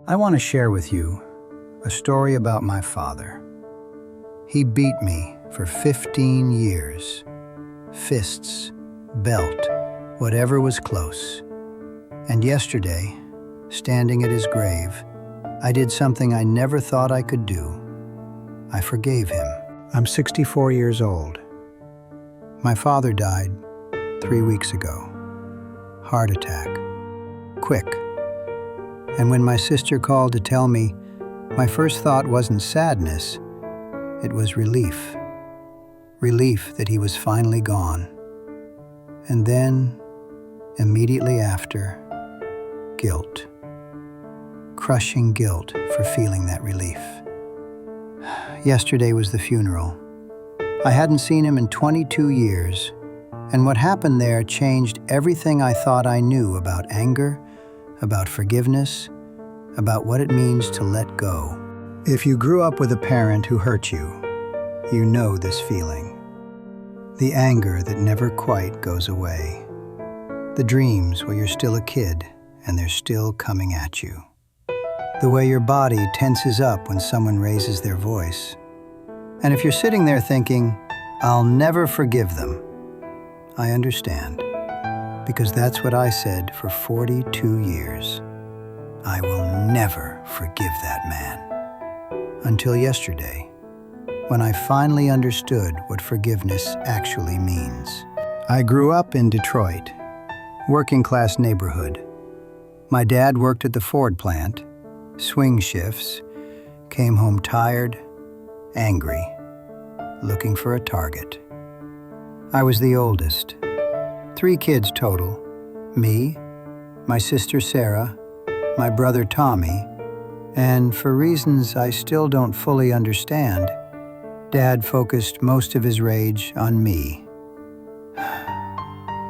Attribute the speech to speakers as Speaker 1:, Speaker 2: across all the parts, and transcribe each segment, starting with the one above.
Speaker 1: I want to share with you a story about my father. He beat me for 15 years. Fists, belt, whatever was close. And yesterday, standing at his grave, I did something I never thought I could do. I forgave him. I'm 64 years old. My father died 3 weeks ago. Heart attack. Quick. And when my sister called to tell me, my first thought wasn't sadness, it was relief. Relief that he was finally gone. And then, immediately after, guilt. Crushing guilt for feeling that relief. Yesterday was the funeral. I hadn't seen him in 22 years, and what happened there changed everything I thought I knew about anger, about forgiveness, about what it means to let go. If you grew up with a parent who hurt you, you know this feeling. The anger that never quite goes away. The dreams where you're still a kid and they're still coming at you. The way your body tenses up when someone raises their voice. And if you're sitting there thinking, I'll never forgive them, I understand. Because that's what I said for 42 years. I will never forgive that man. Until yesterday, when I finally understood what forgiveness actually means. I grew up in Detroit, working-class neighborhood. My dad worked at the Ford plant, swing shifts, came home tired, angry, looking for a target. I was the oldest. 3 kids total. Me, my sister Sarah, my brother Tommy, and for reasons I still don't fully understand, Dad focused most of his rage on me.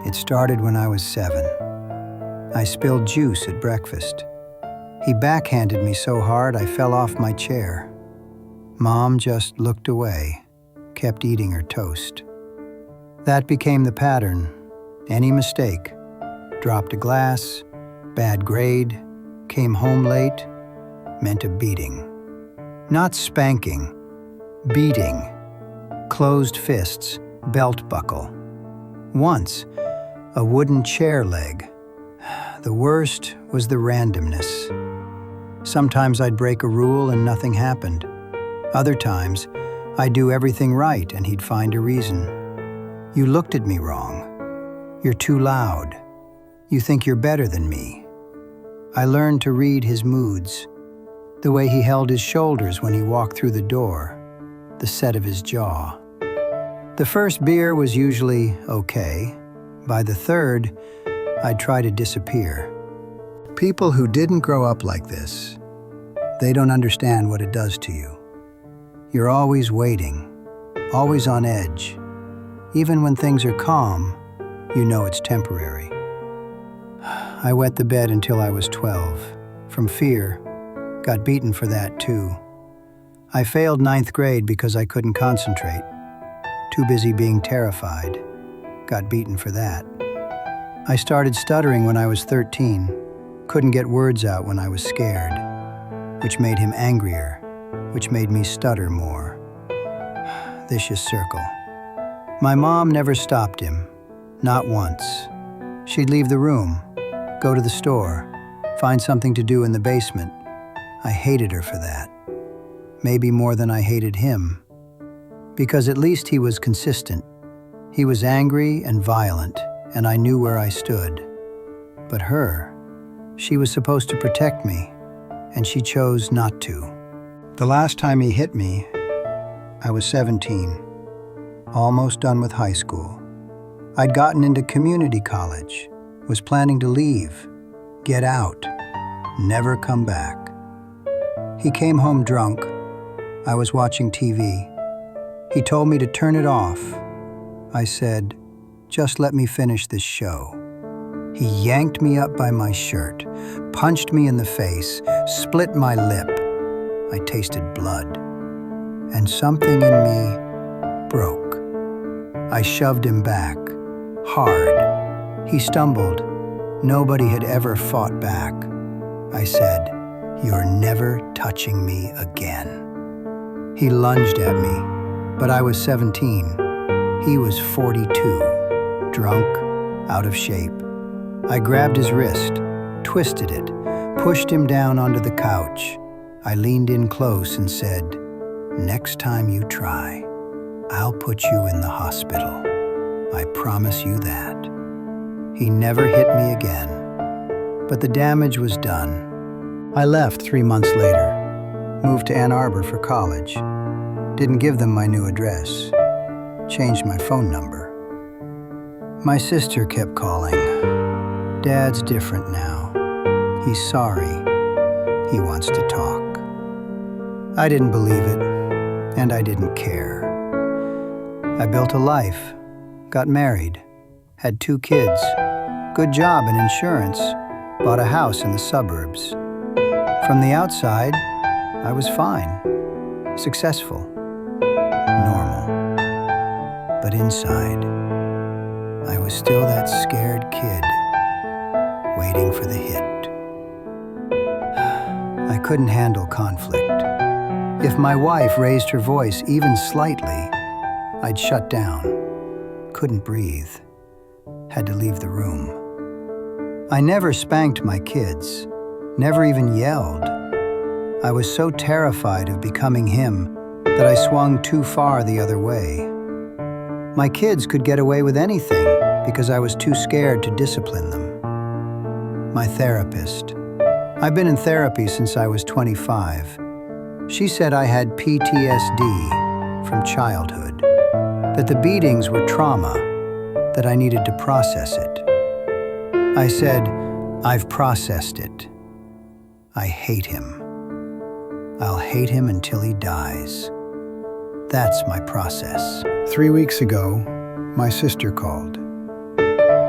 Speaker 1: It started when I was 7. I spilled juice at breakfast. He backhanded me so hard I fell off my chair. Mom just looked away, kept eating her toast. That became the pattern. Any mistake, dropped a glass, bad grade, came home late, meant a beating. Not spanking, beating. Closed fists, belt buckle. Once, a wooden chair leg. The worst was the randomness. Sometimes I'd break a rule and nothing happened. Other times, I'd do everything right and he'd find a reason. You looked at me wrong. You're too loud. You think you're better than me. I learned to read his moods, the way he held his shoulders when he walked through the door, the set of his jaw. The first beer was usually okay. By the third, I'd try to disappear. People who didn't grow up like this, they don't understand what it does to you. You're always waiting, always on edge. Even when things are calm, you know it's temporary. I wet the bed until I was 12. From fear, got beaten for that too. I failed 9th grade because I couldn't concentrate. Too busy being terrified. Got beaten for that. I started stuttering when I was 13. Couldn't get words out when I was scared, which made him angrier, which made me stutter more. Vicious circle. My mom never stopped him. Not once. She'd leave the room, go to the store, find something to do in the basement. I hated her for that. Maybe more than I hated him. Because at least he was consistent. He was angry and violent, and I knew where I stood. But her, she was supposed to protect me, and she chose not to. The last time he hit me, I was 17, almost done with high school. I'd gotten into community college, was planning to leave, get out, never come back. He came home drunk. I was watching TV. He told me to turn it off. I said, just let me finish this show. He yanked me up by my shirt, punched me in the face, split my lip. I tasted blood. And something in me broke. I shoved him back. Hard. He stumbled. Nobody had ever fought back. I said, "You're never touching me again." He lunged at me, but I was 17. He was 42, drunk, out of shape. I grabbed his wrist, twisted it, pushed him down onto the couch. I leaned in close and said, "Next time you try, I'll put you in the hospital. I promise you that." He never hit me again, but the damage was done. I left 3 months later, moved to Ann Arbor for college, didn't give them my new address, changed my phone number. My sister kept calling. "Dad's different now. He's sorry. He wants to talk." I didn't believe it, and I didn't care. I built a life, got married, had 2 kids, good job in insurance, bought a house in the suburbs. From the outside, I was fine, successful, normal. But inside, I was still that scared kid, waiting for the hit. I couldn't handle conflict. If my wife raised her voice even slightly, I'd shut down, couldn't breathe, had to leave the room. I never spanked my kids, never even yelled. I was so terrified of becoming him that I swung too far the other way. My kids could get away with anything because I was too scared to discipline them. My therapist. I've been in therapy since I was 25. She said I had PTSD from childhood, that the beatings were trauma, that I needed to process it. I said, "I've processed it. I hate him. I'll hate him until he dies." That's my process. 3 weeks ago, my sister called.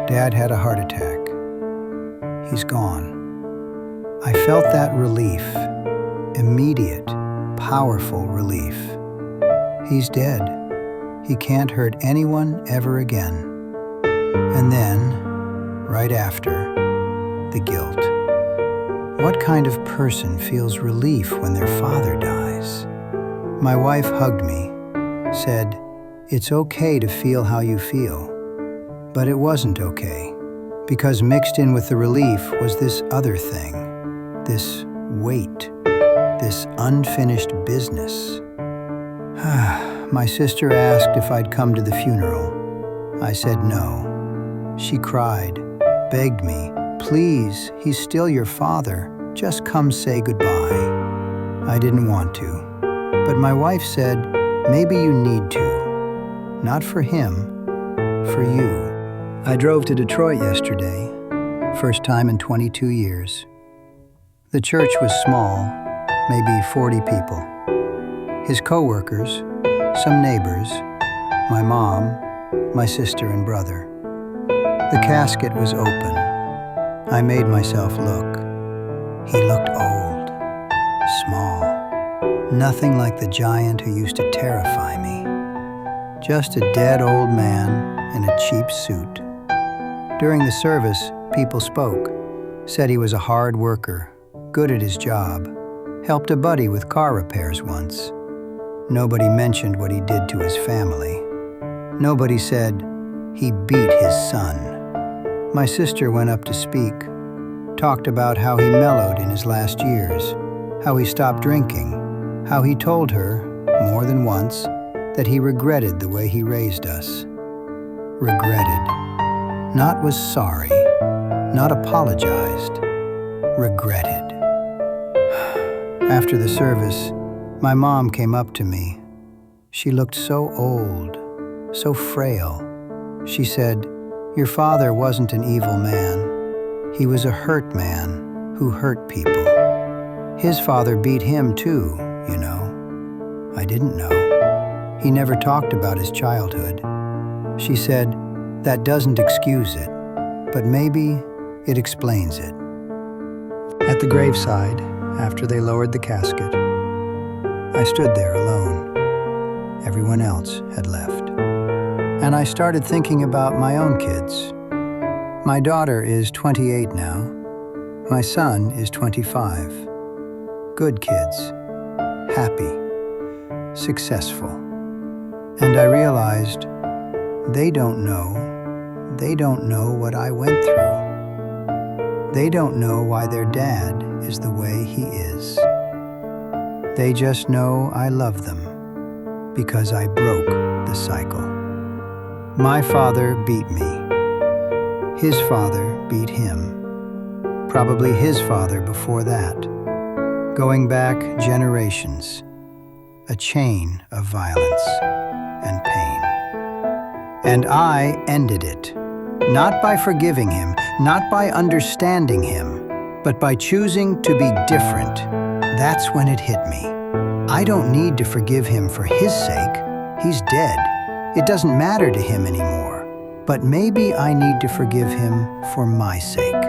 Speaker 1: Dad had a heart attack. He's gone. I felt that relief, immediate, powerful relief. He's dead. He can't hurt anyone ever again. And then, right after, the guilt. What kind of person feels relief when their father dies? My wife hugged me, said, "It's okay to feel how you feel." But it wasn't okay, because mixed in with the relief was this other thing, this weight, this unfinished business. My sister asked if I'd come to the funeral. I said no. She cried, begged me, "Please, he's still your father. Just come say goodbye." I didn't want to, but my wife said, "Maybe you need to. Not for him, for you." I drove to Detroit yesterday, first time in 22 years. The church was small, maybe 40 people. His co-workers, some neighbors, my mom, my sister and brother. The casket was open. I made myself look. He looked old, small, nothing like the giant who used to terrify me. Just a dead old man in a cheap suit. During the service, people spoke, said he was a hard worker, good at his job, helped a buddy with car repairs once. Nobody mentioned what he did to his family. Nobody said he beat his son. My sister went up to speak, talked about how he mellowed in his last years, how he stopped drinking, how he told her, more than once, that he regretted the way he raised us. Regretted. Not was sorry, not apologized. Regretted. After the service, my mom came up to me. She looked so old, so frail. She said, "Your father wasn't an evil man. He was a hurt man who hurt people. His father beat him too, you know." I didn't know. He never talked about his childhood. She said, "That doesn't excuse it, but maybe it explains it." At the graveside, after they lowered the casket, I stood there alone. Everyone else had left. And I started thinking about my own kids. My daughter is 28 now. My son is 25. good kids, happy, successful. And I realized they don't know what I went through. They don't know why their dad is the way he is. They just know I love them because I broke the cycle. My father beat me. His father beat him. Probably his father before that. Going back generations. A chain of violence and pain. And I ended it. Not by forgiving him, not by understanding him, but by choosing to be different. That's when it hit me. I don't need to forgive him for his sake. He's dead. It doesn't matter to him anymore. But maybe I need to forgive him for my sake,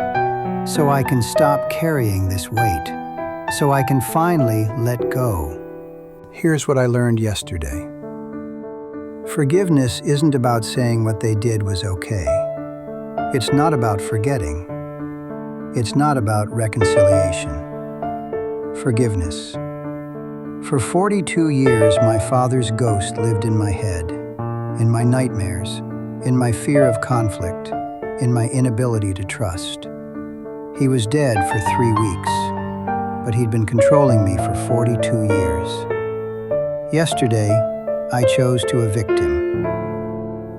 Speaker 1: so I can stop carrying this weight, so I can finally let go. Here's what I learned yesterday. Forgiveness isn't about saying what they did was okay. It's not about forgetting. It's not about reconciliation. Forgiveness. For 42 years, my father's ghost lived in my head, in my nightmares, in my fear of conflict, in my inability to trust. He was dead for 3 weeks, but he'd been controlling me for 42 years. Yesterday, I chose to evict him.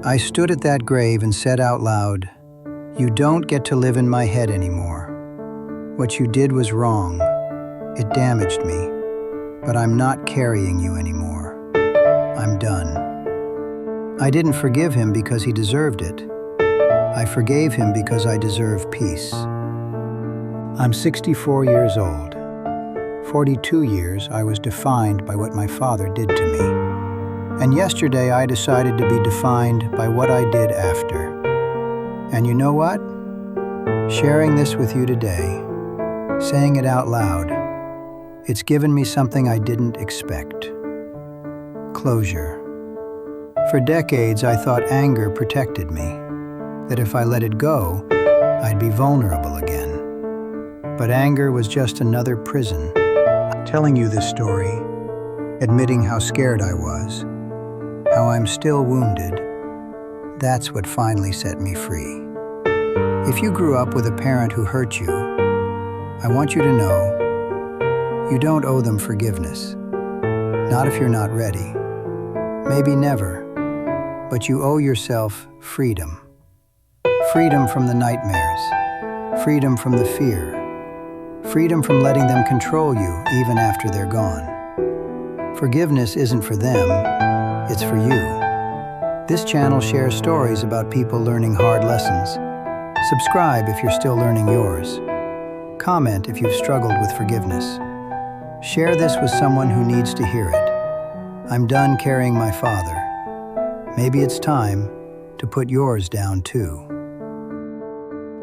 Speaker 1: I stood at that grave and said out loud, "You don't get to live in my head anymore. What you did was wrong. It damaged me, but I'm not carrying you anymore. I'm done." I didn't forgive him because he deserved it. I forgave him because I deserve peace. I'm 64 years old. 42 years I was defined by what my father did to me. And yesterday I decided to be defined by what I did after. And you know what? Sharing this with you today, saying it out loud, it's given me something I didn't expect. Closure. For decades I thought anger protected me, that if I let it go, I'd be vulnerable again. But anger was just another prison. Telling you this story, admitting how scared I was, how I'm still wounded, that's what finally set me free. If you grew up with a parent who hurt you, I want you to know you don't owe them forgiveness. Not if you're not ready. Maybe never. But you owe yourself freedom. Freedom from the nightmares. Freedom from the fear. Freedom from letting them control you even after they're gone. Forgiveness isn't for them, it's for you. This channel shares stories about people learning hard lessons. Subscribe if you're still learning yours. Comment if you've struggled with forgiveness. Share this with someone who needs to hear it. I'm done carrying my father. Maybe it's time to put yours down too.